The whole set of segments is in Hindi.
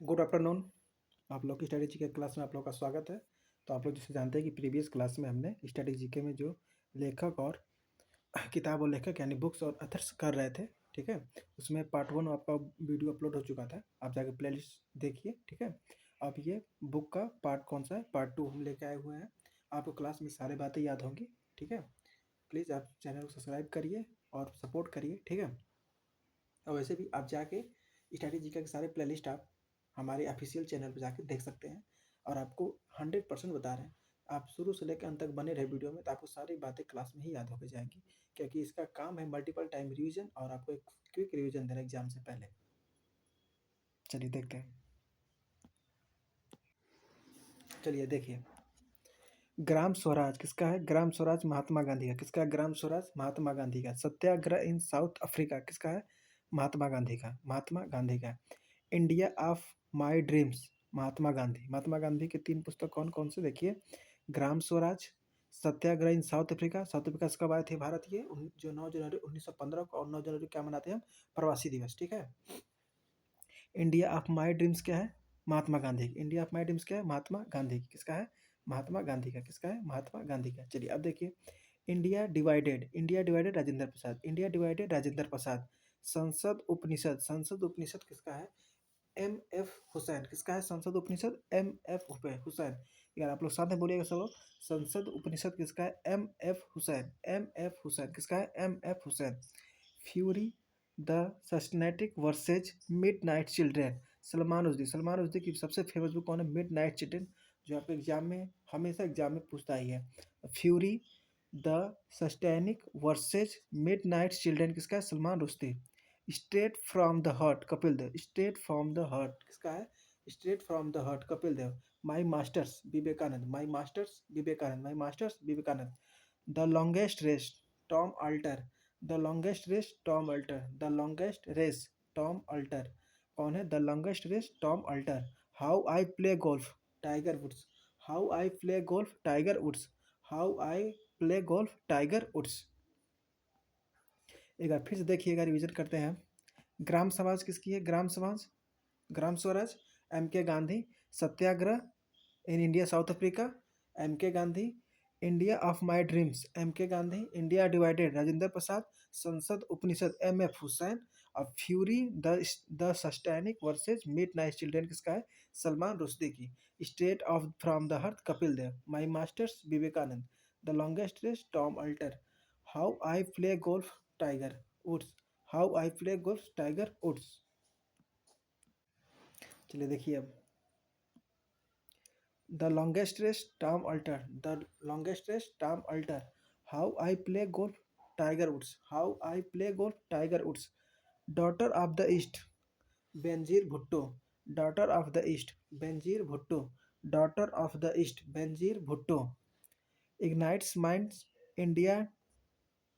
Good afternoon. आप लोग की स्टडी जीके क्लास में आप लोग का स्वागत है। तो आप लोग जैसे जानते हैं कि प्रीवियस क्लास में हमने स्टडी जीके में जो लेखक और किताब और लेखक यानी बुक्स और अथर्स कर रहे थे, ठीक है। उसमें पार्ट 1 आपका वीडियो अपलोड हो चुका था, आप जाके प्लेलिस्ट देखिए, ठीक है। अब ये बुक का पार्ट कौन सा है, पार्ट 2 हम लेके आए हुए हैं। आपको क्लास में सारी बातें याद होंगी, ठीक है। प्लीज़ आप चैनल को सब्सक्राइब करिए और सपोर्ट करिए, ठीक है। और वैसे भी आप जाके स्टडी जीके के सारे प्लेलिस्ट आप हमारे ऑफिशियल चैनल पर जाके देख सकते हैं। और आपको 100% बता रहे हैं, आप शुरू से लेकर अंत तक बने रहे वीडियो में, तो आपको सारी बातें क्लास में ही याद होकर जाएंगी, क्योंकि इसका काम है मल्टीपल टाइम रिवीजन और आपको एक क्विक रिवीजन देना एग्जाम से पहले। चलिए देखते हैं। चलिए देखिए, ग्राम स्वराज किसका है? ग्राम स्वराज महात्मा गांधी का। किसका है ग्राम स्वराज? महात्मा गांधी का। सत्याग्रह इन साउथ अफ्रीका किसका है? महात्मा गांधी का। महात्मा गांधी का। India of my dreams Mahatma Gandhi. Mahatma Gandhi के 3 पुस्तक कौन कौन से? देखिए, ग्राम स्वराज, सत्याग्रह इन साउथ अफ्रीका। साउथ अफ्रीका से कब आए थे भारत? ये जो 9 जनवरी 1915 को, और 9 जनवरी क्या मनाते हैं हम? प्रवासी दिवस, ठीक है। इंडिया ऑफ माय ड्रीम्स क्या है? Mahatma Gandhi. India of my dreams क्या है? महात्मा गांधी। किसका है? महात्मा गांधी का। किसका है? महात्मा गांधी का। चलिए अब देखिए, India divided. India divided Rajendra Prasad. India divided Rajendra Prasad. Sansad Upanishad. Sansad उपनिषद किसका है? M F Hussain. किसका है संसद उपनिषद? M F Hussain. यार आप लोग साथ में बोलिएगा सब लोग। संसद उपनिषद किसका है? M F Hussain. M F Hussain. किसका है? M F Hussain. Fury the systematic versus midnight children. Salman Rushdie. Salman Rushdie की सबसे फेमस बुक कौन है? मिड नाइट चिल्ड्रेन, जो आपके एग्जाम में हमेशा एग्जाम में पूछता ही है। Fury the satanic verses midnight children किसका है? Salman Rushdie. Straight from the heart Kapil Dev. Straight from the heart किसका है? Straight from the heart Kapil Dev. My masters Vivekananda. My masters Vivekananda. My masters Vivekananda. The longest race Tom Alter. The longest race Tom Alter. The longest race Tom Alter. कौन है? The longest race Tom Alter. How I play golf Tiger Woods. How I play golf Tiger Woods. How I play golf Tiger Woods. एक बार फिर से देखिएगा, रिवीजन करते हैं। ग्राम समाज किसकी है? ग्राम समाज, ग्राम Swaraj M K Gandhi. Satyagraha in India South Africa M K Gandhi. India of my dreams M K Gandhi. India divided Rajendra Prasad. Sansad Upanishad M F Hussain. और fury the satanic verses midnight children किसका है? सलमान रुश्दी की। State of from the heart Kapil Dev. My masters Vivekananda. The longest race Tom Alter. How I play golf Tiger Woods. How I play golf Tiger Woods. चलिए देखिए अब, the longest race Tom Alter. The longest race Tom Alter. How I play golf Tiger Woods. How I play golf Tiger Woods. Daughter of the east Benazir Bhutto. Daughter of the east Benazir Bhutto. Daughter of the east Benazir Bhutto. Ignites minds India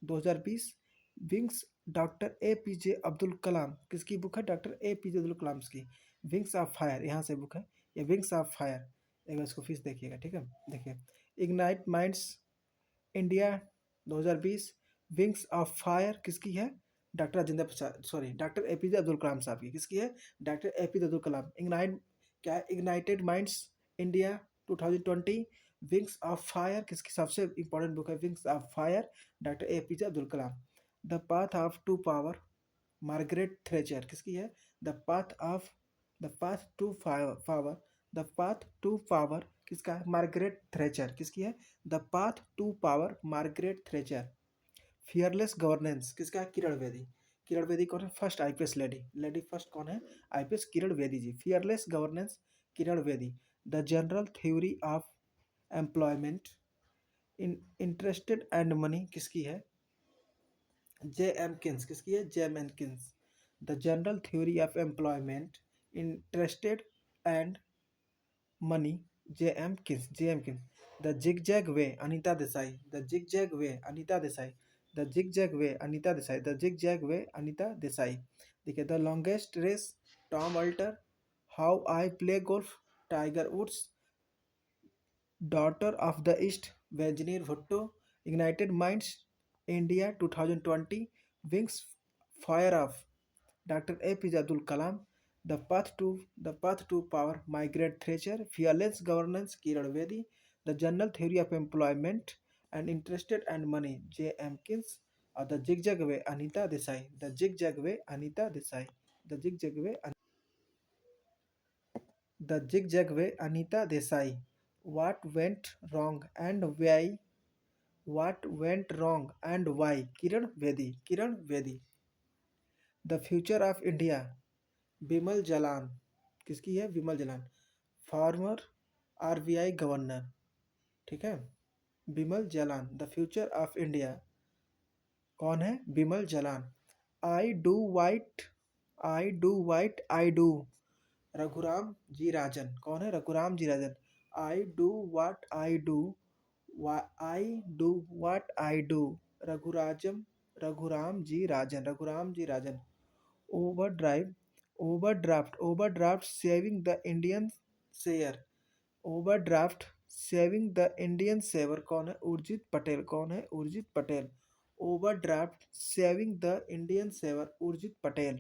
2020। Wings doctor A P J Abdul Kalam. किसकी बुक है? Doctor A P J Abdul Kalam की। विंग्स ऑफ फायर, यहाँ से बुक है ये, विंग्स ऑफ फायर। एक बार इसको फिर देखिएगा, ठीक है। देखिए, ignite minds India 2020। Wings of fire किसकी है? Doctor Rajendra Prasad, sorry, doctor A P J Abdul Kalam sahab की। किसकी है? Doctor A P J Abdul Kalam. Ignite क्या है? Ignited minds India 2020। Wings of fire किसकी सबसे इंपॉर्टेंट बुक है? Wings of fire, doctor A P J Abdul Kalam. The path of to power Margaret Thatcher किसकी है? The path of, the path to power, the path to power किसका है? Margaret Thatcher. किसकी है? The path to power Margaret Thatcher. Fearless governance किसका है? किरण बेदी। किरण बेदी कौन है? First IPS lady. Lady first कौन है? IPS Kiran Bedi ji. Fearless governance Kiran Bedi. The general theory of employment in interested and money किसकी है? J M Keynes. किसकी है? J M Keynes. The general theory of employment interested and money, J M Keynes. J M Keynes. The zigzag way Anita Desai. The zigzag way Anita Desai. The zigzag way Anita Desai. The zigzag way Anita Desai. देखिए, the longest race Tom Alter. How I play golf Tiger Woods. Daughter of the east Benazir Bhutto. Ignited minds India 2020। Wings fire of doctor A P J Abdul Kalam. The path to power, Margaret Thatcher. Fearless governance, Kiran Bedi. The general theory of employment and interested and money, J. Amkins. Or the zigzag way, Anita Desai. The zigzag way, Anita Desai. The zigzag way, the zigzag way, Anita Desai. What went wrong and why? What went wrong and why? Kiran Bedi. Kiran Bedi. The future of India, Bimal Jalan. किसकी है? Vimal Jalan. Former RBI governor. ठीक है. Bimal Jalan. The future of India कौन है? Bimal Jalan. I do what, I do what, I do. Raghuram G Rajan. कौन है? Raghuram G Rajan. I do what I do, I do what I do. Raghurajam, Raghuram G Rajan. Raghuram G Rajan. Overdrive, overdraft saving the Indian share. Overdraft saving the Indian saver कौन है? उर्जित पटेल. कौन है? Urjit Patel. Overdraft saving the Indian saver, Urjit Patel.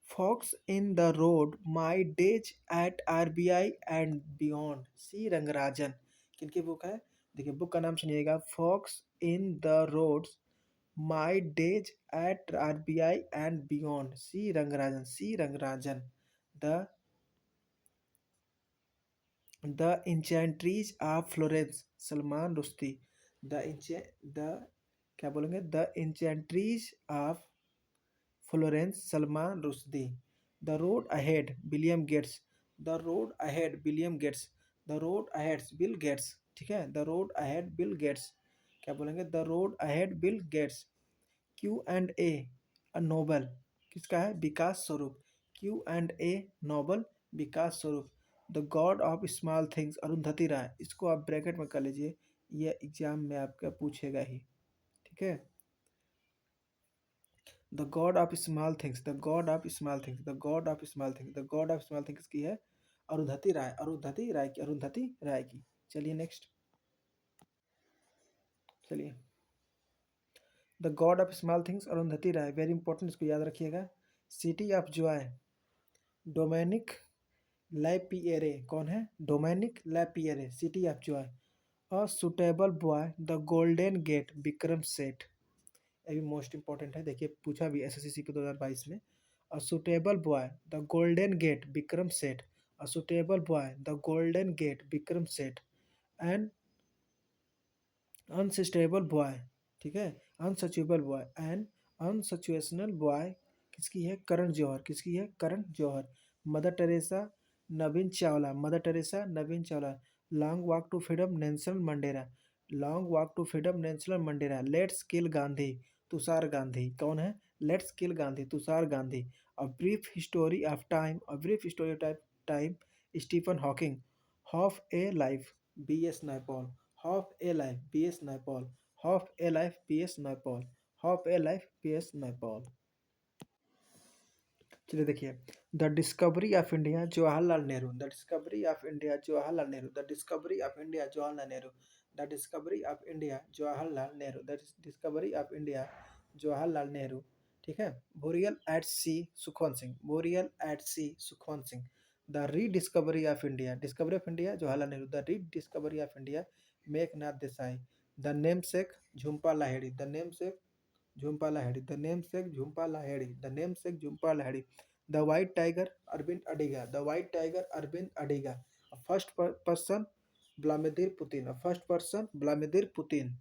Forks in the road, my days at RBI and beyond, C Rangarajan. किनकी बुक है? देखिए बुक का नाम सुनिएगा, forks in the roads, my days at RBI and beyond, C Rangarajan. C Rangarajan. The the enchantress of Florence, Salman Rushdie. The क्या बोलेंगे? The enchantress of Florence, Salman Rushdie. The road ahead, William Gates. The road ahead, William Gates. The road ahead, Bill Gates. ठीक है. The road ahead, Bill Gates. क्या बोलेंगे? The road ahead, Bill Gates. Q and A novel, किसका है? Vikas Swarup. Q and A novel, Vikas Swarup. The god of small things, Arundhati Roy. इसको आप ब्रैकेट में कर लीजिए, ये एग्जाम में आपका पूछेगा ही. ठीक है. The god of small things, the god of small things, the god of small things, the god of small things की है? अरुंधति राय. अरुंधति राय की, अरुंधति राय की. चलिए नेक्स्ट. चलिए, the god of small things, Arundhati Roy. Very important, इसको याद रखिएगा. City of joy, Dominique Lapierre. कौन है? Dominique Lapierre. City of joy. A suitable boy, the golden gate, Vikram Seth. ये भी मोस्ट इंपॉर्टेंट है. देखिए पूछा भी एसएससी के 2022 में. A suitable boy, the golden gate, Vikram Seth. A suitable boy, the golden gate, Vikram Seth. And unsuitable boy. ठीक है. अनसचेबल बॉय एंड अनसचुएशनल बॉय किसकी है? करण जौहर. किसकी है? Karan Johar. Mother Teresa, Navin Chawla. Mother Teresa, Navin Chawla. Long walk to freedom, Nelson Mandela. Long walk to freedom, Nelson Mandela. Let's kill Gandhi, Tushar Gandhi. कौन है? Let's kill Gandhi, Tushar Gandhi. A brief history of time, a brief history of time, Stephen Hawking. Half a life, V S Naipaul. Half a life, V S Naipaul. Half a life, V S Naipaul. Half a life, V S Naipaul. चलिए देखिए, the discovery of India, Jawaharlal Nehru. The discovery of India, Jawaharlal Nehru. The discovery of India, Jawaharlal Nehru. The discovery of India, Jawaharlal Nehru. The discovery of India, Jawaharlal Nehru. ठीक है. Boreal at sea, Sukhwant Singh. Burial at sea, Sukhwant Singh. The rediscovery of India, discovery of India, Jawaharlal Nehru. The rediscovery of India, Meghnad Desai. The namesake, Jhumpa Lahiri. The namesake, Jhumpa Lahiri. The namesake, Jhumpa Lahiri. The namesake, Jhumpa Lahiri. The white tiger, Aravind Adiga. The white tiger, Aravind Adiga. First person, Vladimir Putin. First person, Vladimir Putin.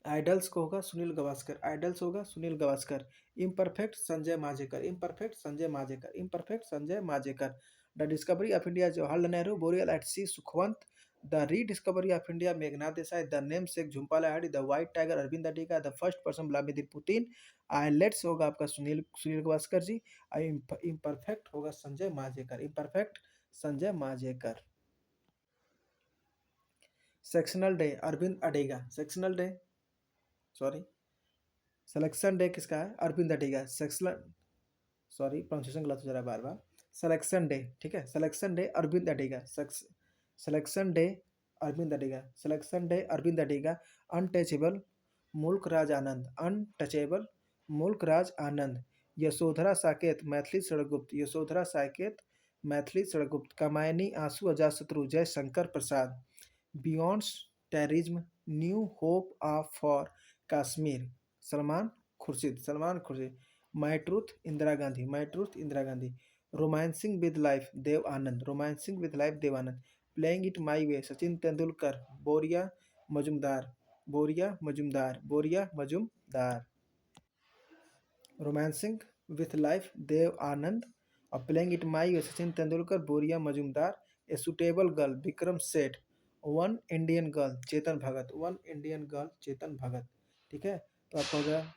Idols को होगा सुनील गावस्कर. आइडल्स होगा Sunil Gavaskar. Imperfect, Sanjay Manjrekar. Imperfect, Sanjay Manjrekar. Imperfect, Sanjay Manjrekar. The discovery of India, Jawaharlal Nehru. Burial at sea, Sukhwant. The rediscovery of India, Meghnad Desai. The namesake, Jhumpa Lahiri. The white tiger, Aravind Adiga. The first person, Vladimir Putin. आइलेट्स होगा आपका सुनील सुनील गावस्कर जी. इम्परफेक्ट होगा Sanjay Manjrekar. Imperfect, Sanjay Manjrekar. Sectional day, Aravind Adiga. Sectional day, sorry, selection day किसका है? Aravind Adiga. Section, sorry pronunciation गलत हो जा रहा है बार बार. सिलेक्शन डे, ठीक है. Selection day, Aravind Adiga. Selection day, Aravind Adiga. Selection day, Aravind Adiga. Untouchable, Mulk Raj आनंद. अनटचेबल, मुल्क राज आनंद. यशोधरा साकेत मैथिली सड़गुप्त, यशोधरा साकेत मैथिली सड़गुप्त, Kamayani Aansu Ajatshatru Jai Shankar Prasad, beyond terrorism new hope for Kashmir Salman Khurshid, Salman Khurshid, my truth Indira Gandhi, my truth Indira Gandhi, romancing with life Dev Anand, romancing with life Dev Anand, playing it my way Sachin Tendulkar, Boria Majumdar, Boria Majumdar, Boria Majumdar, romancing with life Dev Anand और playing it my way Sachin Tendulkar, Boria Majumdar, a suitable girl Vikram Seth, one Indian girl Chetan Bhagat, one Indian girl Chetan भगत। ठीक है, तो आपका हो गया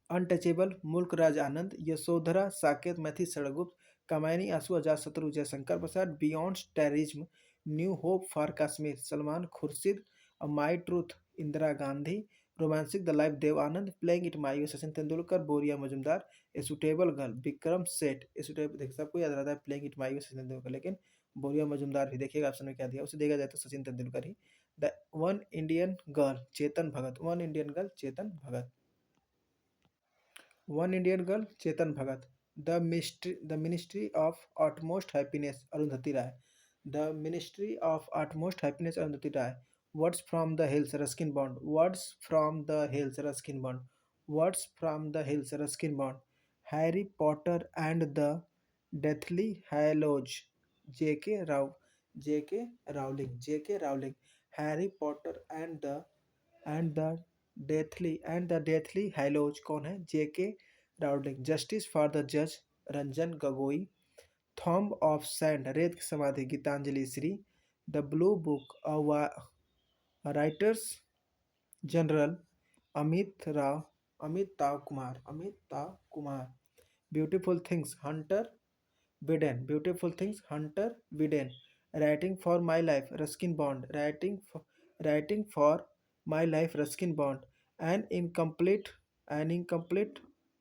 अनटचेबल मुल्क राज आनंद, यशोधरा साकेत मैथिली सड़गुप्त, Kamayani Aansu Ajatshatru Jaishankar Prasad, beyond terrorism new hope for Kashmir Salman Khurshid, my truth Indira Gandhi, romancing the life Dev Anand, playing it my Sachin Tendulkar, Boria Majumdar, a suitable girl Vikram Seth, a suitable देख सबको याद रहता है playing it my Sachin Tendulkar, लेकिन बोरिया मजुमदार भी देखिएगा ऑप्शन में क्या दिया, उसे देखा जाए तो सचिन तेंदुलकर ही। The one Indian girl Chetan Bhagat, one Indian girl Chetan Bhagat, one Indian girl Chetan Bhagat, the ministry of utmost happiness Arundhati Roy, the ministry of utmost happiness Arundhati Roy, words from the hills Ruskin Bond, words from the hills Ruskin Bond, words from the hills Ruskin Bond, Harry Potter and the deathly hallows J K राव, J K Rowling, J K Rowling, Harry Potter and the deathly hallows कौन है, J K Rowling, justice for the जज Ranjan Gogoi, tomb of sand रेत की समाधि Geetanjali Shree, the blue book writer's journal Amitava Kumar, Amitava Kumar, beautiful things Hunter Biden, beautiful things Hunter Biden, writing for my life Ruskin Bond, writing for my life Ruskin Bond, an incomplete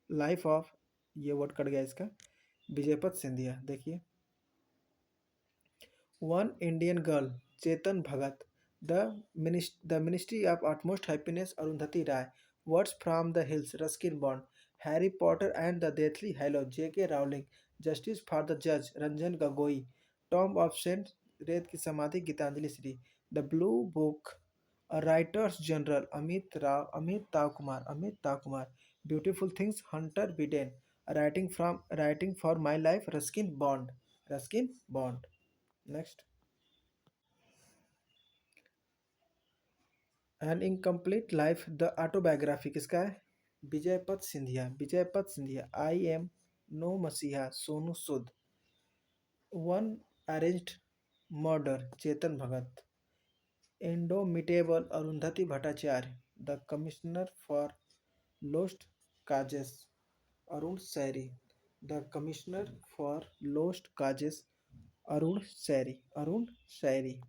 life of, ये वर्ड कट गया इसका, विजयपत सिंधिया। देखिए one Indian girl Chetan Bhagat, the ministry of utmost happiness Arundhati Roy, words from the hills Ruskin Bond, Harry Potter and the deathly hallows J K Rowling, justice for the जज Ranjan Gogoi, tomb of sand Ret की समाधि Geetanjali Shree, the blue book writer's journal Amitava Kumar, beautiful things Hunter Biden, writing for my life Ruskin Bond, Ruskin Bond. Next, an incomplete life the autobiography किसका है, Vijaypat Scindia, Vijaypat Scindia, I am no messiah Sonu Sood, one arranged murder Chetan Bhagat, indomitable Arundhati Bhattacharya, the commissioner for lost causes Arun Shourie, the commissioner for lost causes Arun Shourie, Arun Shourie,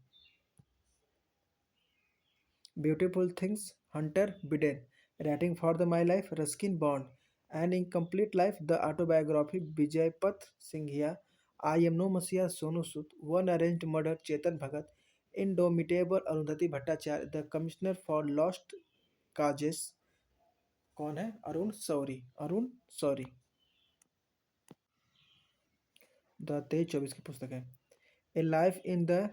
beautiful things Hunter Biden, writing for the my life Ruskin Bond, an incomplete life the autobiography Vijaypat Singhania, I am no messiah Sonu Sood, one arranged murder Chetan Bhagat, indomitable Arundhati Bhattacharya, the commissioner for lost causes कौन है, अरुण सौरी, अरुण सौरी। द 23-24 की पुस्तक है। A life in the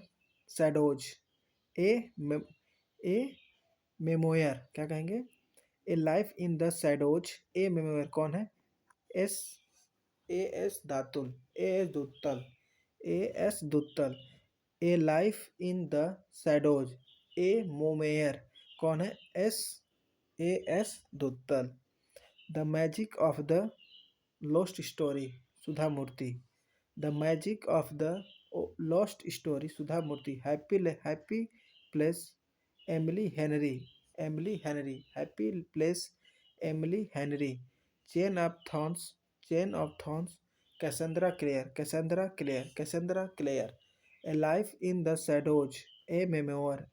shadows, a a memoir, क्या कहेंगे, a life in the shadows, a memoir कौन है, S A S Dulat, A S Dulat, A S Dulat, a life in the shadows, a memoir कौन है, A S Dulat, the magic of the lost story Sudha Murthy, the magic of the lost story Sudha Murthy, happy place Emily Henry, Emily Henry, happy place Emily Henry, chain of thorns Cassandra Clare, Cassandra Clare, Cassandra Clare, a life in the shadows, a memoir,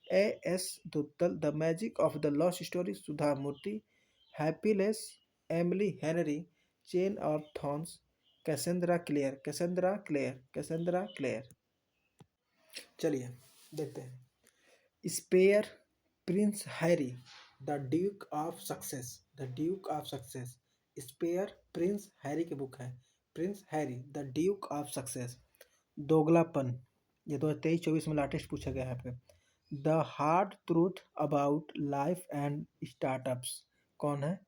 a S Dulat, the magic of the lost story Sudha Murty, happy place Emily Henry, chain of thorns Cassandra Clare, Cassandra Clare, Cassandra Clare. चलिए देखते हैं, spare prince Harry, the duke of Sussex, the duke of Sussex, spare prince Harry की बुक है। Prince Harry the duke of Sussex. Doglapan, ये 2023-24 में लेटेस्ट पूछा गया है यहाँ पे। The hard truth about life and startups, कौन है?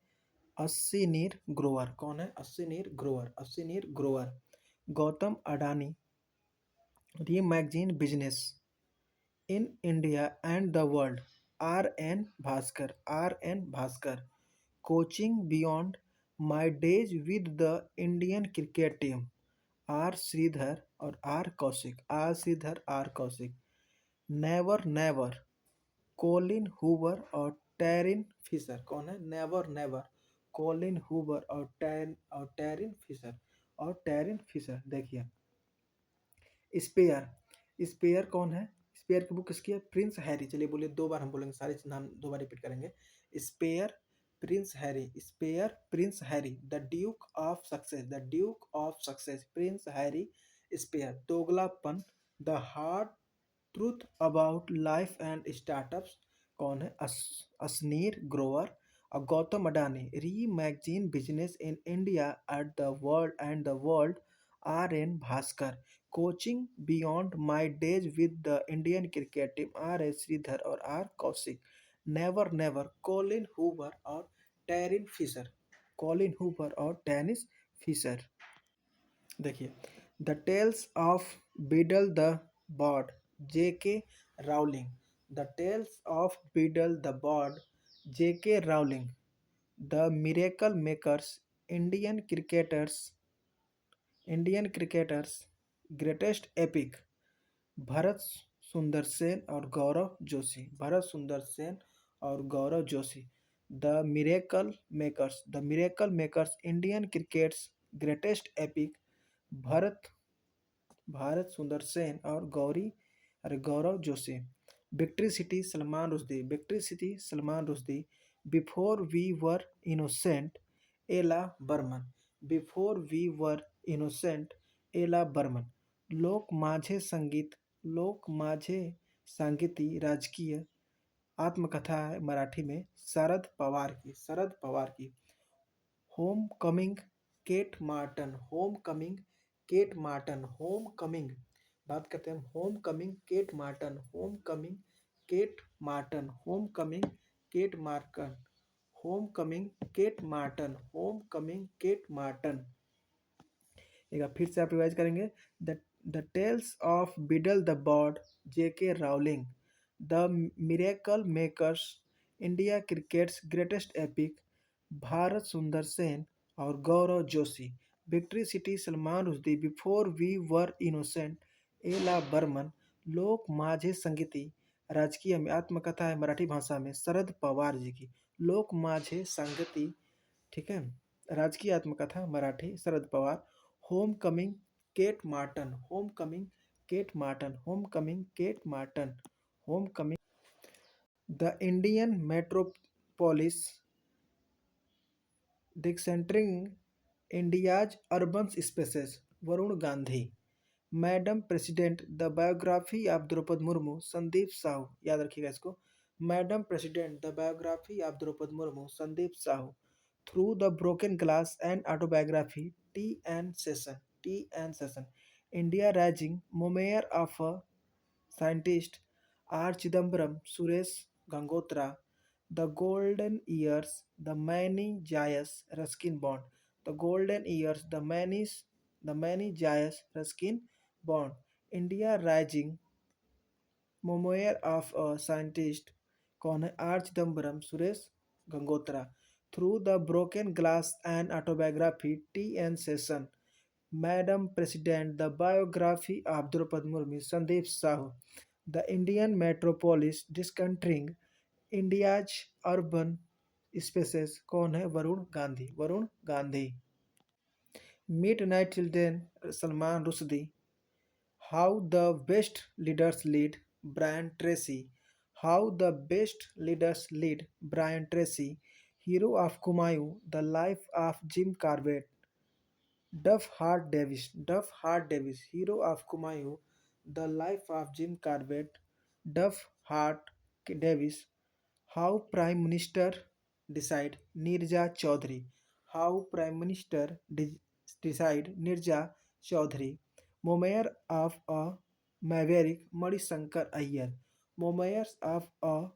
अस्सी नीर ग्रोवर। कौन है? अस्सी नीर ग्रोवर। अस्सी नीर Grover. Gautam Adani reimagine business in India and the world, R N Bhaskar. R N Bhaskar. Coaching beyond my days with the Indian cricket team, R Sridhar और R Kaushik. R Sridhar, R Kaushik. Never never, Colleen Hoover और टेरिन फिशर। कौन है? नेवर नेवर, कोलिन हूवर और टेरिन फिशर। और टेरिन फिशर। देखिए, स्पेयर, स्पेयर कौन है? स्पेयर की बुक किसकी है? Prince Harry. चलिए बोलिए, दो बार हम बोलेंगे, सारे नाम दो बार रिपीट करेंगे। Spare prince Harry. Spare prince Harry the duke of Sussex. The duke of Sussex prince Harry spare. Doglapan the hard truth about life and startups, कौन है? असनीर ग्रोवर। और Gautam Adani reimagine business in India at the world and the world, R N Bhaskar. Coaching beyond my days with the Indian cricket team, R S Sridhar और R Kaushik. Never never, Colleen Hoover और टेरिन फिशर। कॉलिन हूवर और टेनिस फिशर। देखिए, the tales of Beedle the Bard, J K Rowling. The tales of Beedle the Bard, J K Rowling. The miracle makers, Indian cricketers, Indian cricketers greatest epic, Bharat Sundaresan और गौरव जोशी। भरत सुंदर सेन और Gaurav Joshi. The miracle makers Indian cricket's greatest epic, Bharat Bharat Sundaresan और Gaurav Joshi. Victory city Salman Rushdie. Victory city Salman Rushdie. Before we were innocent, एला Berman. Before we were innocent, एला बर्मन। लोक माझे संगीत, लोक माझे सांगीती राजकीय आत्मकथा है मराठी में, शरद पवार की। शरद पवार की। Homecoming Kate Morton. Homecoming Kate Morton. Homecoming, बात करते हैं homecoming Kate Morton. Homecoming Kate Morton. Homecoming Kate Morton. Homecoming Kate Morton. Homecoming Kate Morton. एक बार फिर से आप रिवाइज करेंगे। The the tales of Beedle the Bard, J K Rowling. The miracle makers, India cricket's greatest epic, Bharat Sundaresan और Gaurav Joshi. Victory city Salman Rushdie. Before we were innocent, एला बर्मन। लोक माझे संगीती राजकीय में आत्मकथा है मराठी भाषा में, शरद पवार जी की। लोक माझे संगीती, ठीक है, राजकीय आत्मकथा Marathi, Sharad Pawar. Homecoming Kate Morton. Homecoming Kate Morton. Homecoming Kate Morton. Homecoming. The Indian metropolis decentring India's urban spaces, Varun Gandhi. Madam president the biography of Droupadi Murmu, Sandeep Sahu. याद रखिएगा इसको। Madam president the biography of Droupadi Murmu, Sandeep Sahu. Through the broken glass and autobiography, T N Seshan. T N Seshan. India rising, memoir of a scientist, are Chidambaram, Suresh Gangotra. The golden years, the many joys Ruskin Bond. The golden years, the many joys Ruskin Bond. India rising, memoir of a scientist, कौन है? R Chidambaram, Suresh Gangotra. Through the broken glass and autobiography, T N Seshan. Madam president the biography of Droupadi Murmu, Sandeep Sahu. The Indian metropolis decentring India's urban spaces, कौन है? Varun Gandhi. Varun Gandhi. Midnight children Salman Rushdie. How the best leaders lead, Brian Tracy. How the best leaders lead, Brian Tracy. Hero of Kumaon, the life of Jim Corbett, Duff Hart Davis. Duff Hart Davis. Hero of Kumaon, the life of Jim Corbett, Duff Hart Davis. How prime minister decide, Neerja Chaudhry. How Prime Minister decide Nirja Chaudhary. Mayor of a Maverick Madishankar Iyer. Mayors of a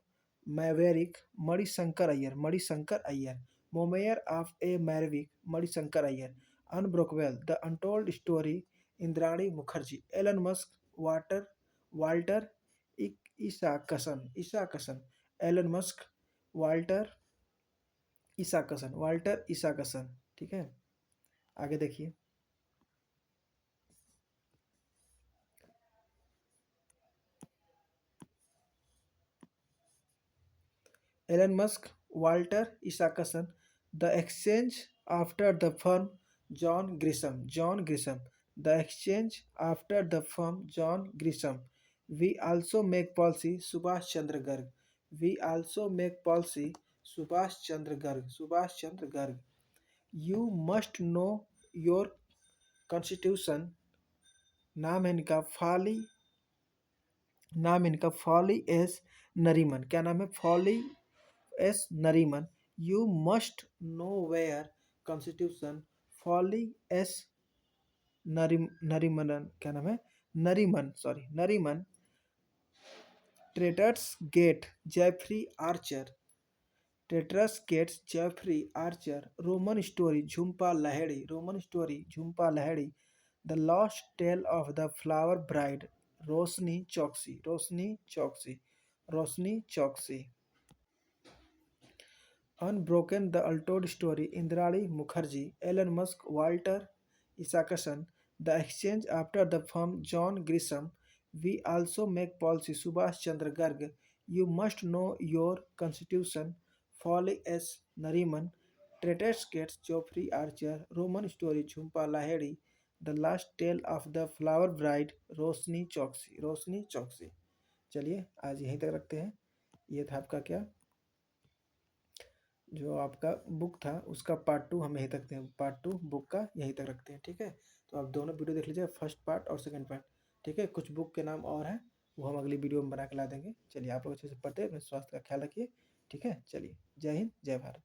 Maverick Madishankar Iyer. Madishankar Iyer. Mayor of a Maverick Madishankar Iyer. Unbroken. The Untold Story. Indrani Mukherjee. Elon Musk. Walter Isaacson. Elon Musk. Walter Isaacson. ठीक है, आगे देखिए। Elon Musk, Walter Isaacson. The exchange after the firm John Grisham. The exchange after the firm John Grisham. We also make policy Subhash Chandra Garg. We also make policy Subhash Chandra Garg. You must know your constitution. नाम है इनका फॉली एस नरीमन। क्या नाम है? Fali S Nariman. You must know where constitution. Fali S Nariman. क्या नाम है? Nariman. Traitors gate Jeffrey Archer. Roman story Jhumpa Lahiri. The lost tale of the flower bride Roshni Chokshi. Unbroken, The Untold Story, Indrani Mukherjee, Elon Musk, Walter Isaacson, The Exchange After the Firm, John Grisham, We Also Make Policy, Subhash Chandra Garg, You Must Know Your Constitution, Folly S. Nariman, Traitor's Gates, Geoffrey Archer, Roman Story, Jhumpa Lahiri, The Last Tale of the Flower Bride, रोशनी चौकसी। चलिए आज यहीं तक रखते हैं। ये था आपका क्या, जो आपका बुक था उसका पार्ट 2 हम यहीं तक थे। पार्ट 2 बुक का यहीं तक रखते हैं। ठीक है, तो आप दोनों वीडियो देख लीजिएगा, फर्स्ट पार्ट और सेकंड पार्ट। ठीक है, कुछ बुक के नाम और हैं वो हम अगली वीडियो में बना के ला देंगे। चलिए आप लोग अच्छे से पढ़ते हैं, अपने स्वास्थ्य का ख्याल रखिए। ठीक है, चलिए, जय हिंद, जय भारत।